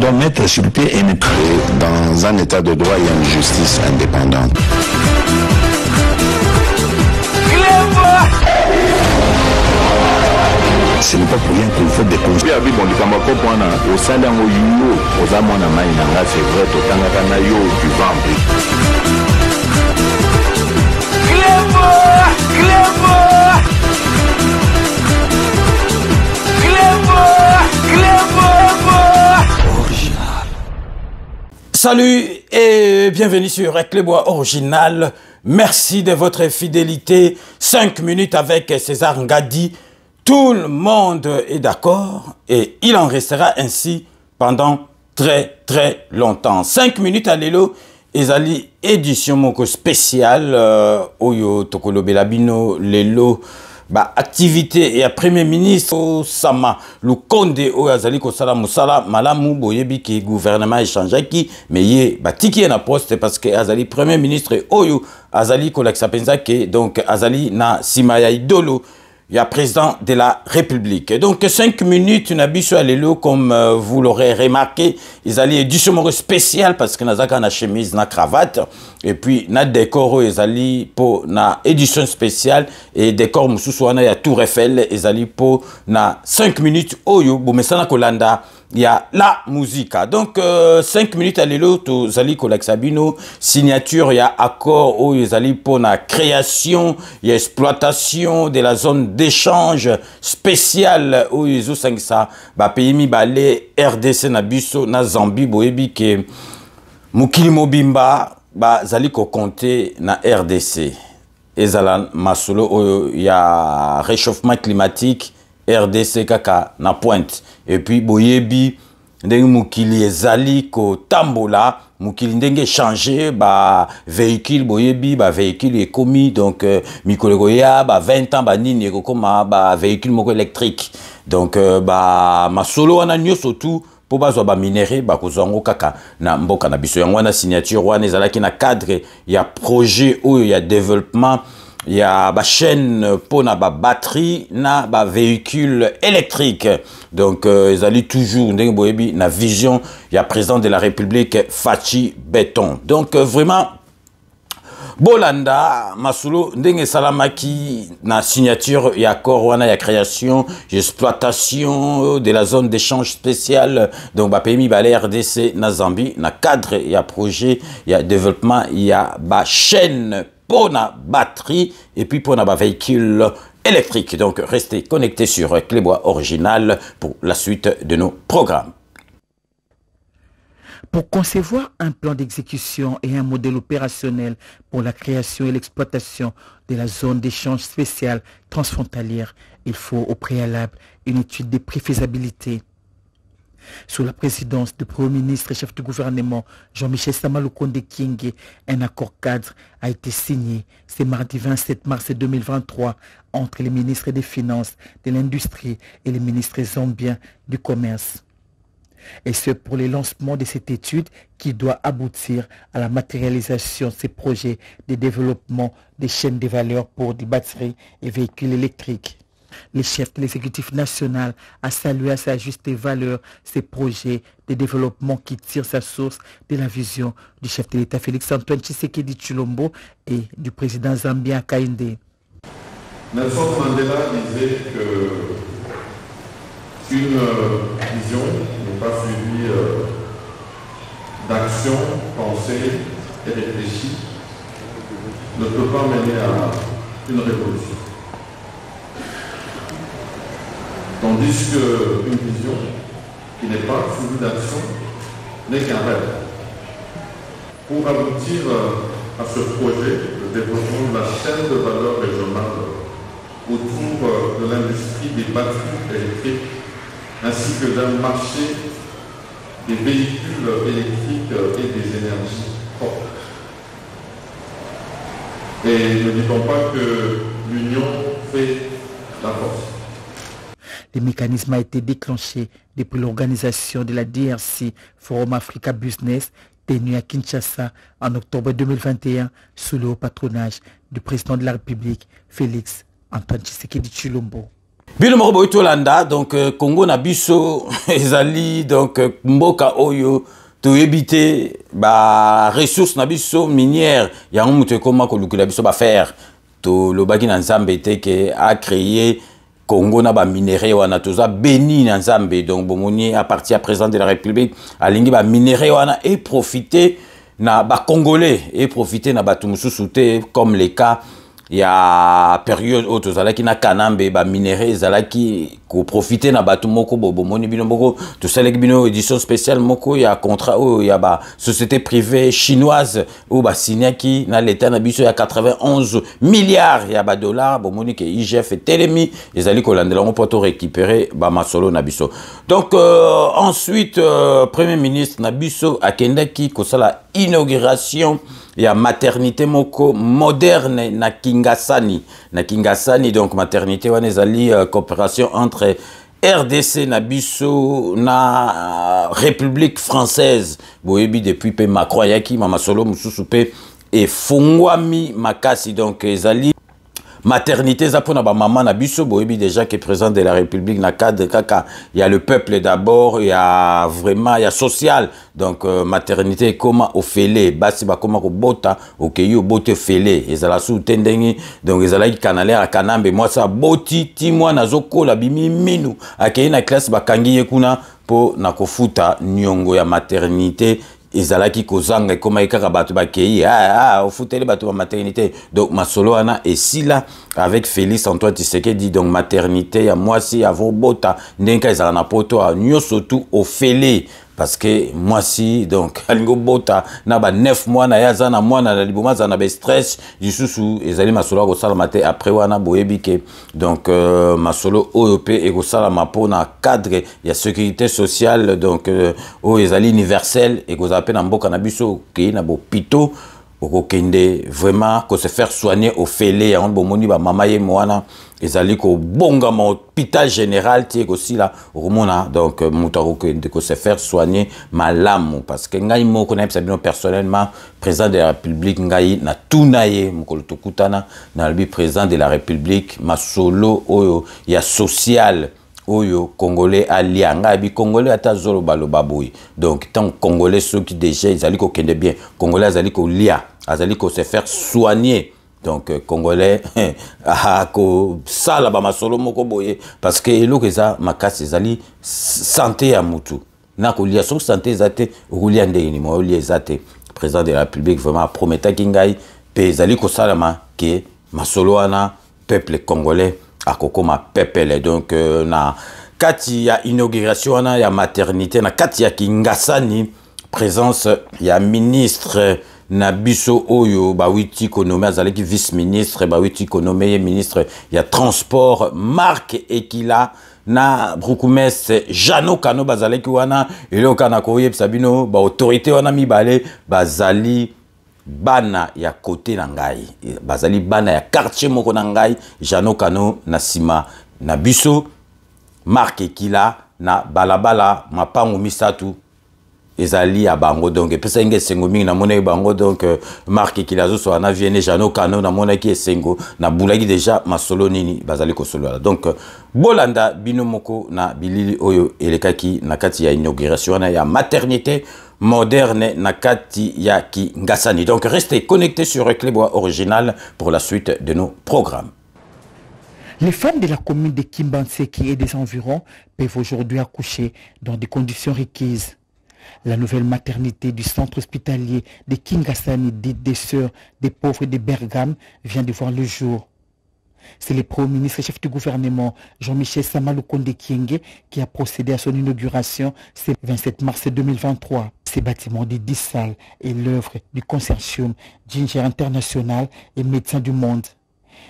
doit mettre sur pied et dans un état de droit, il y a une justice indépendante. Ce n'est pas pour rien qu'il faut des conseils. Salut et bienvenue sur Clébois Original. Merci de votre fidélité. 5 minutes avec César Ngadi. Tout le monde est d'accord et il en restera ainsi pendant très longtemps. 5 minutes à l'élo. Ezali édition moko spéciale Oyo Tokolo Belabino Lelo. Ba activité et à premier ministre Sama Lukonde o azali ko sala musala malamu boyebi ki gouvernement échangeaki mais ye batiki na poste parce que azali premier ministre oyo azali ko laksa penza ke donc azali na Simaya Idolo ya président de la République. Et donc 5 minutes nabiso alelo comme vous l'aurez remarqué, ils allaient édition spécial parce que nazaka na chemise na cravate et puis na décor ils allaient pour na édition spéciale et décor mususu wana ya Tour Eiffel ils allaient pour na 5 minutes oyo bomesana kolanda il y a la musique. Donc 5 minutes à l'élo to zali Kolak-Sabino signature il y a accord où ils allaient pour la création il y a exploitation de la zone d'échange spéciale où ils ont ça ba pays mi balé RDC na biso na Zambie boyebi ke mukili mobimba ba zali ko compter na RDC ezala masolo il y a réchauffement climatique RDC kaka na pointe et puis boyebi ndenge mukili ezali ko tambola mukili ndenge changer ba véhicule boyebi ba véhicule ekomi donc mikoleko ya ba 20 ans ba nini ekoma ba véhicule moko électrique donc ba masolo wana nyoso tout po bazwa ba minéraux ba kozango kaka na mboka na biso yango na signature wana ezalaki na cadre ya projet oyo ya développement. Il y a une chaîne pour la batterie, na véhicule électrique. Donc, ils allaient toujours na vision. Il y a président de la République, Fachi Béton. Donc, vraiment, Bolanda, Masulo, ndenge salamaki, na signature, il y a accord, il y a création, exploitation de la zone d'échange spéciale. Donc, pays balé RDC, na Zambie, na cadre, il y a projet, il y a développement, il y a chaîne pour la batterie et puis pour la véhicule électrique. Donc, restez connectés sur Clébois Original pour la suite de nos programmes. Pour concevoir un plan d'exécution et un modèle opérationnel pour la création et l'exploitation de la zone d'échange spéciale transfrontalière, il faut au préalable une étude de préfaisabilité. Sous la présidence du Premier ministre et chef du gouvernement Jean-Michel Sama Lukonde Kyenge, un accord cadre a été signé ce mardi 27 mars 2023 entre les ministres des Finances, de l'Industrie et les ministres zambiens du Commerce. Et ce pour le lancement de cette étude qui doit aboutir à la matérialisation de ces projets de développement des chaînes de valeur pour des batteries et véhicules électriques. Le chef de l'exécutif national a salué à sa juste valeur ces projets de développement qui tirent sa source de la vision du chef de l'État Félix-Antoine Tshisekedi Tshilombo et du président zambien Hakainde. Nelson Mandela disait que une vision n'est pas suivie d'action, pensée et réfléchie, ne peut pas mener à une révolution. Tandis qu'une vision qui n'est pas suivie d'action n'est qu'un rêve. Pour aboutir à ce projet de développement de la chaîne de valeur régionale autour de l'industrie des batteries électriques ainsi que d'un marché des véhicules électriques et des énergies propres. Et ne dit-on pas que l'union fait la force? Le mécanisme a été déclenché depuis l'organisation de la DRC Forum Africa Business tenu à Kinshasa en octobre 2021 sous le haut patronage du président de la République Félix Antoine Tshisekedi Tshilombo. Bino moko boy tolanda donc Congo na biso ezali donc mboka oyo to éviter ba ressources na biso minière ya mutu koma ko lukula biso ba fer to lobaki na Nzambe te ke a créé Congo na ba minerais wana toza béni na Nzambe donc bomoni à partir à président de la République alingi ba minerais wana et profiter na ba congolais et profiter na batu mususu te comme les cas il y a période où tozalaki na kanambe ba minerais zalaki ko profiter na batu moko bobo moni bino moko to salaki bino édition spéciale moko ya contrat où il y a ba société privée chinoise ou ba signaki na l'état na biso ya 91 milliards ya ba dollars bo moni ke IGF et Telemi ezali ko landela on peut récupérer ba masolo na biso donc ensuite premier ministre na biso akendaki ko sala inauguration ya maternité moko moderne na Kingasani donc maternité wana ezali coopération entre RDC na biso na République française boyebi depuis pe Macron yaki mama solo mususu pe et fungwami makasi donc ezali maternité za pona ba maman na biso boyebi déjà que président de la République na cadre kaka il y a le peuple d'abord il y a vraiment il y a social donc maternité comment au félé basi ba comment ko bota okeyo bote félé ezala sous tendengi donc ezala ki kanale à kanambe moi ça boti ti moi nazokola bimi minu akei na classe ba kangi kuna po na kofuta nyongo ya maternité ezalaki kozanga koma ekaka bato bakei au futeli bato ba maternité donc masolo wana esila avec Félix Antoine Tshisekedi donc maternité ya mwasi avo bota ndenka ezala na poto a nyoso tout au félé parce que moi si donc alingo bota na ba 9 mois na yaza na mwana na liboma za na be stress lisusu ezali masolo ko sala mate après wana boyebike donc masolo OEP et ko sala mapo na cadre ya sécurité sociale donc o ezali universel et ko zape na mboka na biso ke na bo pito au kende vraiment ko se faire soigner au félé ya on bomoni ba mama ye mwana ezali ko bonga ma hôpital général tie ko sila romona donc mutako ko se faire soigner malamu parce que ngai moko na sabino personnellement président de la République ngai na tunaye mukolo tukutana na le président de la République masolo oyo ya social oyo congolais alianga bi congolais ata zolo baloba boy donc tant congolais ceux qui déjà ils allaient ko kende bien congolais azali ko lia azali ko se faire soigner donc congolais ko sala ba masolo moko boye parce que eloko eza makasi ezali santé ya mutu na ko lia so santé ezate roulia ndeni mo lia ezate président de la République vraiment prometa kingai pe ezali ko salama ke masolo wana peuple congolais akokoma pepele donc na kati ya inauguration na ya maternité na kati ya Kingasani présence ya ministre na biso oyo bawiti konome azalaki vice ministre bawiti konome ministre ya transport Marc Ekila na Brukumes Jano Kano bazalaki wana eloka na koyebisa bino ba autorité wana mibale bazali bana ya côté na ngai bazali bana ya quartier moko na ngai Jano Kano na sima na biso Marc Ekila na balabala mapango misatu ezali ya bango donc epesa inge sengo mingi na mona bango donc Marc Ekila zo so na viene Jano Kano na mona ki esengo na bulaki déjà masolo nini bazali ko solo donc bolanda bino moko na bilili oyo elekaki na kati ya inauguration na ya maternité moderne Nakati ya Kingasani. Donc restez connectés sur Clébois Original pour la suite de nos programmes. Les femmes de la commune de Kimbanseki et des environs peuvent aujourd'hui accoucher dans des conditions requises. La nouvelle maternité du centre hospitalier de Kingasani, dite des Sœurs des Pauvres de Bergame, vient de voir le jour. C'est le Premier ministre et chef du gouvernement Jean-Michel Samalukonde Kyenge qui a procédé à son inauguration ce 27 mars 2023. Ces bâtiments de 10 salles est l'œuvre du consortium Ginger International et Médecins du Monde.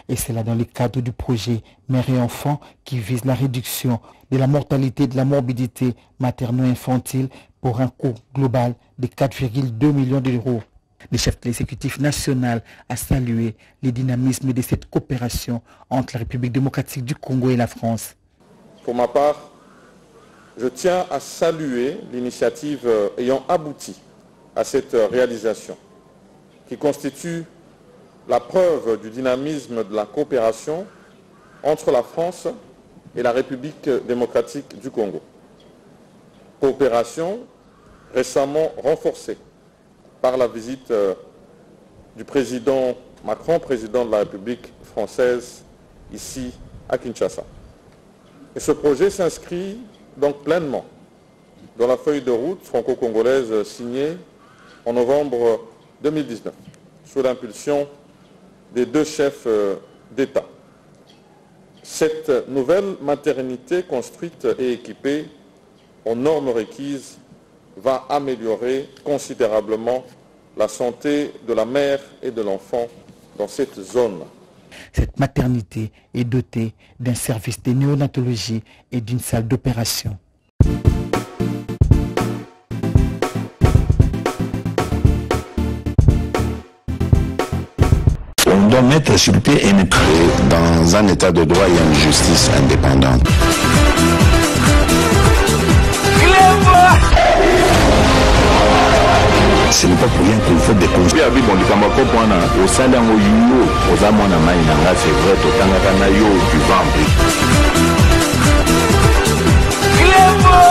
Et c'est là dans le cadre du projet Mère et Enfants qui vise la réduction de la mortalité et de la morbidité materno-infantile pour un coût global de 4,2 millions d'euros. Le chef de l'exécutif national a salué le dynamisme de cette coopération entre la République démocratique du Congo et la France. Pour ma part, je tiens à saluer l'initiative ayant abouti à cette réalisation, qui constitue la preuve du dynamisme de la coopération entre la France et la République démocratique du Congo. Coopération récemment renforcée par la visite du président Macron, président de la République française, ici à Kinshasa. Et ce projet s'inscrit donc pleinement dans la feuille de route franco-congolaise signée en novembre 2019, sous l'impulsion des deux chefs d'État. Cette nouvelle maternité construite et équipée aux normes requises va améliorer considérablement la santé de la mère et de l'enfant dans cette zone. Cette maternité est dotée d'un service de néonatologie et d'une salle d'opération. On doit mettre sur pied et créer dans un état de droit et une justice indépendante. Ce n'est pas pour rien qu'il faut des conseils. Clément